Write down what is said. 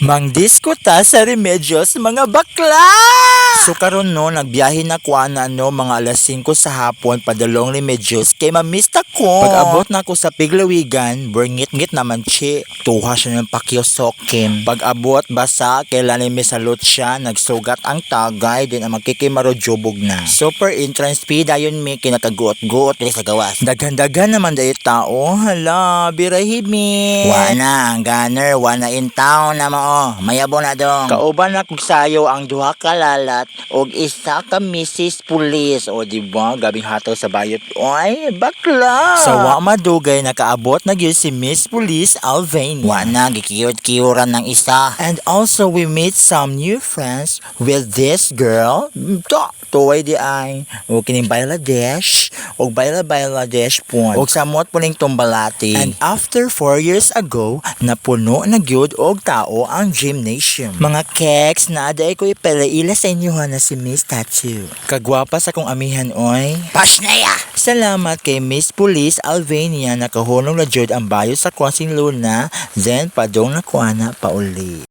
Mangdiskuta sa Remedios mga bakla! So karon no, nagbiyahe na ko na mga alas 5 sa hapon padalong Remedios kay mamista ko. Pag-abot na ko sa Piglawigan, burnngit-ngit naman tuha siya ng pakyosokim. Pag-abot basa, kailan may salot siya, nagsugat ang tagay, din ang magkikimaro-jubog na. Super entrance fee dayon may kinakaguot-guot sa gawas. Daghan-daghan naman dahil tao, hala, birahid mi. Wana, ang gunner, wana in town na mo, mayabo na dong. Kauban na kog sayo ang duha ka lalat og isa ka Mrs. Police. O diba, gabing hataw sa bayot. Oy, bakla! Sa wa madugay, nakaabot na gyud si Miss Police Alvania. Wa na, gikiyot-kiyuran ng isa. And also, we meet some new friends with this girl. Tuway di ay. O kining Bangladesh. O Bangladesh po. O samot po ning tumbalati. And after 4 years ago, napuno na gyud og tao ang gymnasium. Mga keks, naaday ko ipalaila sa inyo na si Miss Tattoo. Kagwapa sa kong amihan, oy. Pasnaya! Salamat kay Miss Police Alvania, nakahunong na jud ang bayo sa Crossing Luna, then padong na kuana pa uli.